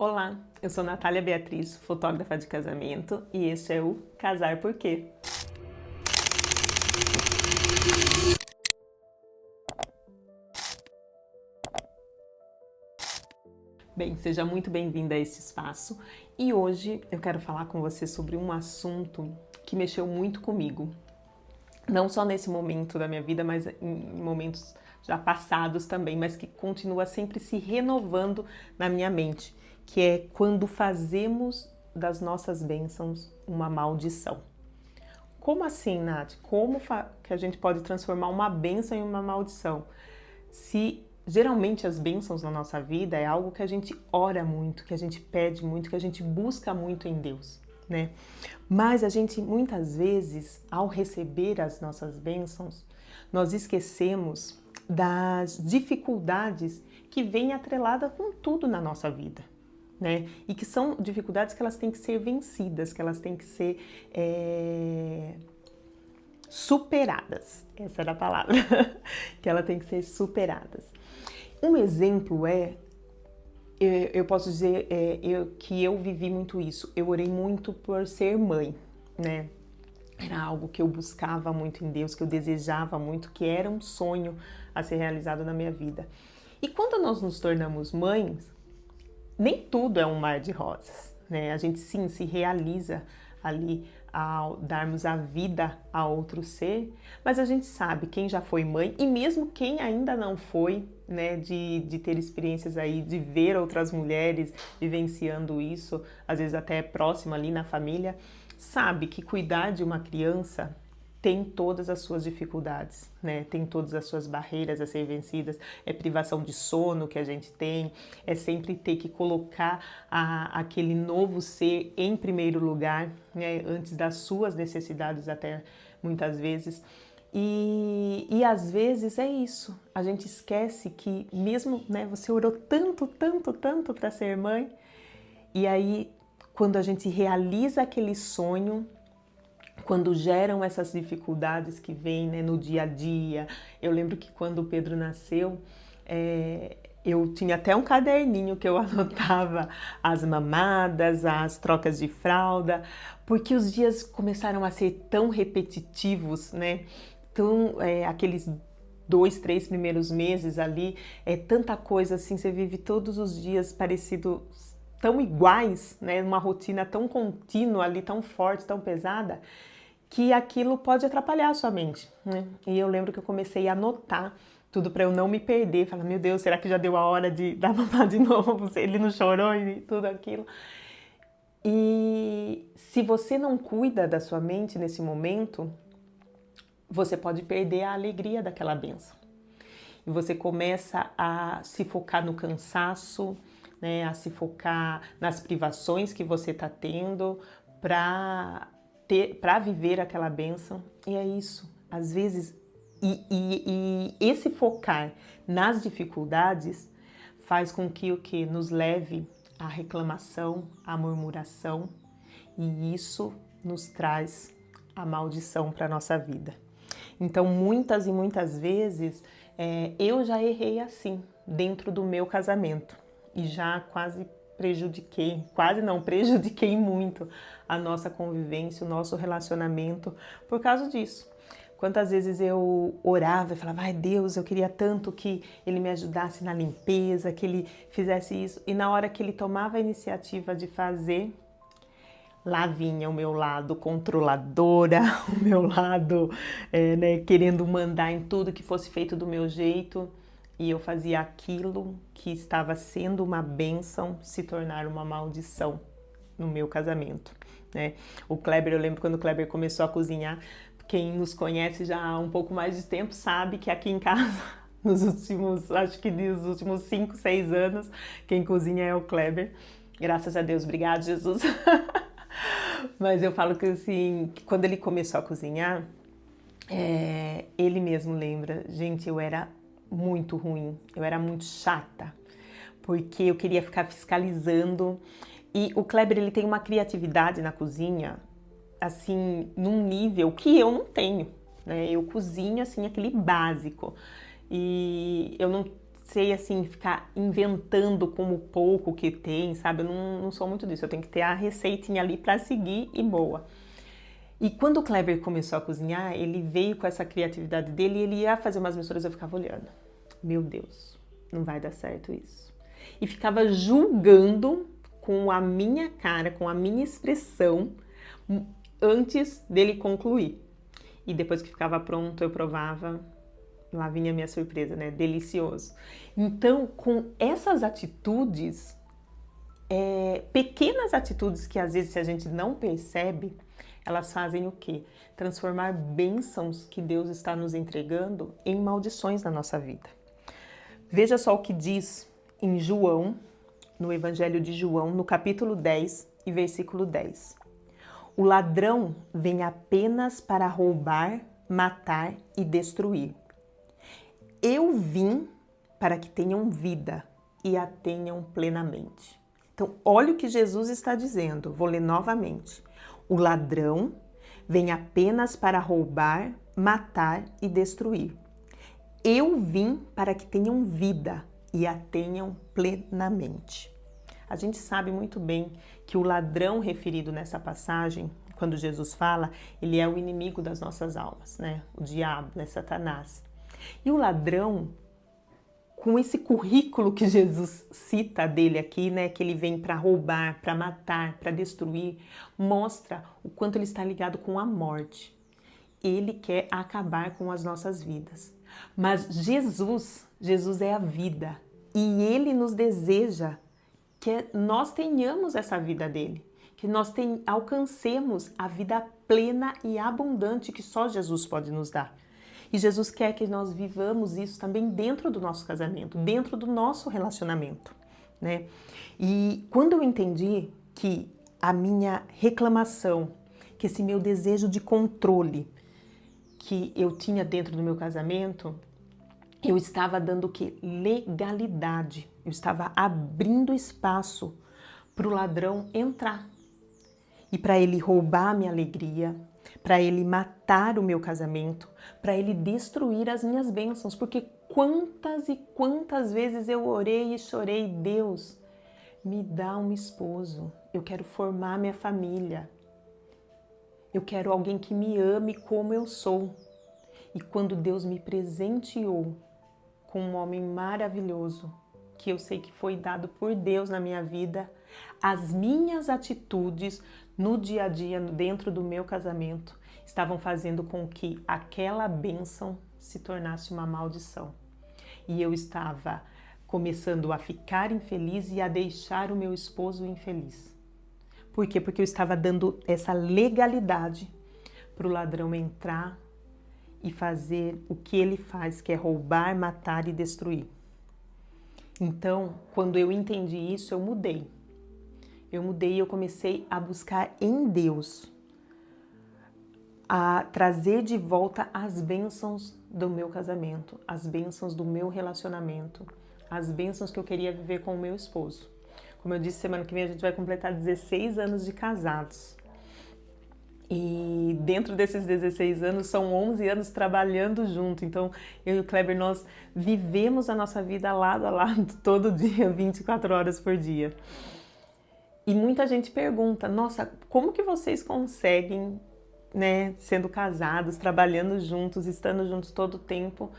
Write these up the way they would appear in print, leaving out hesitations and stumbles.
Olá, eu sou Natália Beatriz, fotógrafa de casamento, e este é o Casar Por Quê? Bem, seja muito bem-vinda a este espaço e hoje eu quero falar com você sobre um assunto que mexeu muito comigo. Não só nesse momento da minha vida, mas em momentos já passados também, mas que continua sempre se renovando na minha mente, que é quando fazemos das nossas bênçãos uma maldição. Como assim, Nath? Como que a gente pode transformar uma bênção em uma maldição? Se geralmente as bênçãos na nossa vida é algo que a gente ora muito, que a gente pede muito, que a gente busca muito em Deus, né? Mas a gente muitas vezes, ao receber as nossas bênçãos, nós esquecemos das dificuldades que vêm atrelada com tudo na nossa vida, né? E que são dificuldades que elas têm que ser vencidas, que elas têm que ser superadas. Essa era a palavra. Que ela tem que ser superadas. Um exemplo eu posso dizer que eu vivi muito isso. Eu orei muito por ser mãe, né? Era algo que eu buscava muito em Deus, que eu desejava muito, que era um sonho a ser realizado na minha vida. E quando nós nos tornamos mães, nem tudo é um mar de rosas, né? A gente sim se realiza ali ao darmos a vida a outro ser, mas a gente sabe quem já foi mãe e mesmo quem ainda não foi, né, de ter experiências aí, de ver outras mulheres vivenciando isso, às vezes até próximo ali na família, sabe que cuidar de uma criança tem todas as suas dificuldades, né? Tem todas as suas barreiras a ser vencidas. É privação de sono que a gente tem, é sempre ter que colocar aquele novo ser em primeiro lugar, né? Antes das suas necessidades até muitas vezes. E às vezes é isso, a gente esquece que mesmo, né, você orou tanto para ser mãe, e aí quando a gente realiza aquele sonho, quando geram essas dificuldades que vêm, né, no dia a dia. Eu lembro que quando o Pedro nasceu, eu tinha até um caderninho que eu anotava as mamadas, as trocas de fralda, porque os dias começaram a ser tão repetitivos, né? Aqueles 2, 3 primeiros meses ali, tanta coisa assim, você vive todos os dias parecidos, tão iguais, né? Uma rotina tão contínua ali, tão forte, tão pesada, que aquilo pode atrapalhar a sua mente, né? E eu lembro que eu comecei a anotar tudo para eu não me perder, falar, meu Deus, será que já deu a hora de dar mamar de novo? Ele não chorou e tudo aquilo. E se você não cuida da sua mente nesse momento, você pode perder a alegria daquela bênção. E você começa a se focar no cansaço, né, a se focar nas privações que você está tendo para viver aquela bênção. E é isso. Às vezes, e esse focar nas dificuldades faz com que o que nos leve à reclamação, à murmuração, e isso nos traz a maldição para a nossa vida. Então, muitas e muitas vezes, eu já errei assim, dentro do meu casamento. E já prejudiquei muito a nossa convivência, o nosso relacionamento por causa disso. Quantas vezes eu orava e falava, ai Deus, eu queria tanto que Ele me ajudasse na limpeza, que Ele fizesse isso. E na hora que Ele tomava a iniciativa de fazer, lá vinha o meu lado controladora, o meu lado né, querendo mandar em tudo que fosse feito do meu jeito. E eu fazia aquilo que estava sendo uma bênção se tornar uma maldição no meu casamento, né? O Kleber, eu lembro quando o Kleber começou a cozinhar, quem nos conhece já há um pouco mais de tempo sabe que aqui em casa, nos últimos 5, 6 anos, quem cozinha é o Kleber. Graças a Deus, obrigado, Jesus. Mas eu falo que assim, quando ele começou a cozinhar, ele mesmo lembra, gente, eu era muito ruim, eu era muito chata, porque eu queria ficar fiscalizando. E o Kleber, ele tem uma criatividade na cozinha, assim, num nível que eu não tenho, né? Eu cozinho, assim, aquele básico. E eu não sei assim, ficar inventando com o pouco que tem, sabe? Eu não sou muito disso, eu tenho que ter a receitinha ali para seguir e boa. E quando o Kleber começou a cozinhar, ele veio com essa criatividade dele e ele ia fazer umas misturas, eu ficava olhando. Meu Deus, não vai dar certo isso. E ficava julgando com a minha cara, com a minha expressão, antes dele concluir. E depois que ficava pronto, eu provava, lá vinha a minha surpresa, né? Delicioso. Então, com essas atitudes, pequenas atitudes que às vezes se a gente não percebe, elas fazem o quê? Transformar bênçãos que Deus está nos entregando em maldições na nossa vida. Veja só o que diz em João, no Evangelho de João, no capítulo 10 e versículo 10. O ladrão vem apenas para roubar, matar e destruir. Eu vim para que tenham vida e a tenham plenamente. Então, olha o que Jesus está dizendo. Vou ler novamente. O ladrão vem apenas para roubar, matar e destruir. Eu vim para que tenham vida e a tenham plenamente. A gente sabe muito bem que o ladrão referido nessa passagem, quando Jesus fala, ele é o inimigo das nossas almas, né? O diabo, né? Satanás. E o ladrão, com esse currículo que Jesus cita dele aqui, né, que ele vem para roubar, para matar, para destruir, mostra o quanto ele está ligado com a morte. Ele quer acabar com as nossas vidas. Mas Jesus é a vida e ele nos deseja que nós tenhamos essa vida dele, que nós alcancemos a vida plena e abundante que só Jesus pode nos dar. E Jesus quer que nós vivamos isso também dentro do nosso casamento, dentro do nosso relacionamento, né? E quando eu entendi que a minha reclamação, que esse meu desejo de controle que eu tinha dentro do meu casamento, eu estava dando o quê? Legalidade. Eu estava abrindo espaço para o ladrão entrar e para ele roubar a minha alegria, para ele matar o meu casamento, para ele destruir as minhas bênçãos, porque quantas e quantas vezes eu orei e chorei, Deus, me dá um esposo, eu quero formar minha família, eu quero alguém que me ame como eu sou. E quando Deus me presenteou com um homem maravilhoso, que eu sei que foi dado por Deus na minha vida, as minhas atitudes no dia a dia, dentro do meu casamento, estavam fazendo com que aquela bênção se tornasse uma maldição. E eu estava começando a ficar infeliz e a deixar o meu esposo infeliz. Por quê? Porque eu estava dando essa legalidade para o ladrão entrar e fazer o que ele faz, que é roubar, matar e destruir. Então, quando eu entendi isso, eu mudei. E eu comecei a buscar em Deus, a trazer de volta as bênçãos do meu casamento, as bênçãos do meu relacionamento, as bênçãos que eu queria viver com o meu esposo. Como eu disse, semana que vem a gente vai completar 16 anos de casados. E dentro desses 16 anos, são 11 anos trabalhando junto. Então, eu e o Kleber, nós vivemos a nossa vida lado a lado, todo dia, 24 horas por dia. E muita gente pergunta, nossa, como que vocês conseguem, né, sendo casados, trabalhando juntos, estando juntos todo o tempo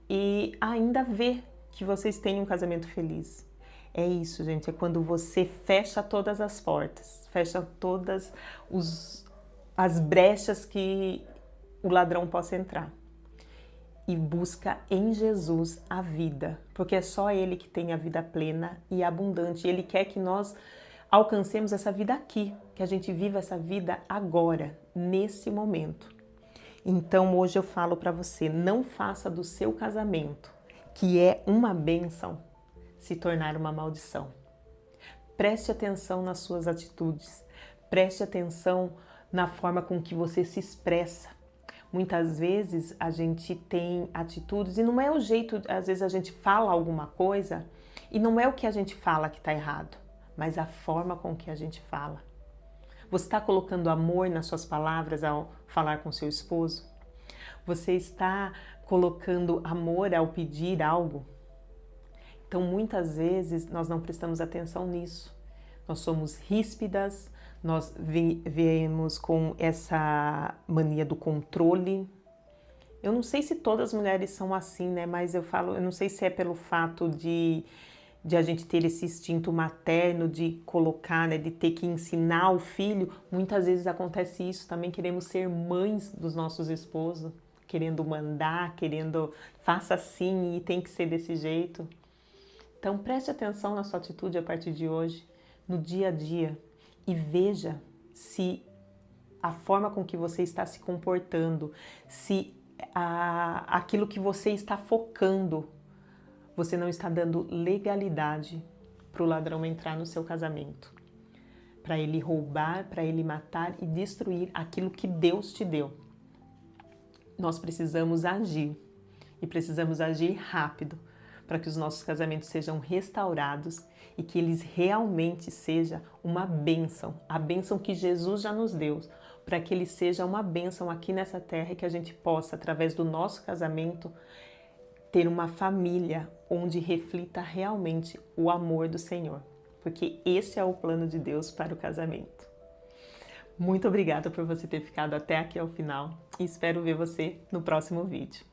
e ainda ver que vocês têm um casamento feliz? É isso, gente, é quando você fecha todas as portas, fecha todas as brechas que o ladrão possa entrar e busca em Jesus a vida, porque é só Ele que tem a vida plena e abundante. Ele quer que nós alcancemos essa vida aqui, que a gente viva essa vida agora, nesse momento. Então hoje eu falo para você, não faça do seu casamento, que é uma bênção, se tornar uma maldição. Preste atenção nas suas atitudes, preste atenção na forma com que você se expressa. Muitas vezes a gente tem atitudes e não é o jeito, às vezes a gente fala alguma coisa e não é o que a gente fala que está errado, mas a forma com que a gente fala. Você está colocando amor nas suas palavras ao falar com seu esposo? Você está colocando amor ao pedir algo? Então, muitas vezes, nós não prestamos atenção nisso. Nós somos ríspidas, nós viemos com essa mania do controle. Eu não sei se todas as mulheres são assim, né? Mas eu não sei se é pelo fato de a gente ter esse instinto materno de colocar, né, de ter que ensinar o filho. Muitas vezes acontece isso também, queremos ser mães dos nossos esposos, querendo mandar, faça assim e tem que ser desse jeito. Então preste atenção na sua atitude a partir de hoje, no dia a dia, e veja se a forma com que você está se comportando, se aquilo que você está focando, você não está dando legalidade para o ladrão entrar no seu casamento, para ele roubar, para ele matar e destruir aquilo que Deus te deu. Nós precisamos agir e precisamos agir rápido para que os nossos casamentos sejam restaurados e que eles realmente sejam uma bênção, a bênção que Jesus já nos deu, para que ele seja uma bênção aqui nessa terra e que a gente possa, através do nosso casamento, ter uma família onde reflita realmente o amor do Senhor, porque esse é o plano de Deus para o casamento. Muito obrigada por você ter ficado até aqui ao final e espero ver você no próximo vídeo.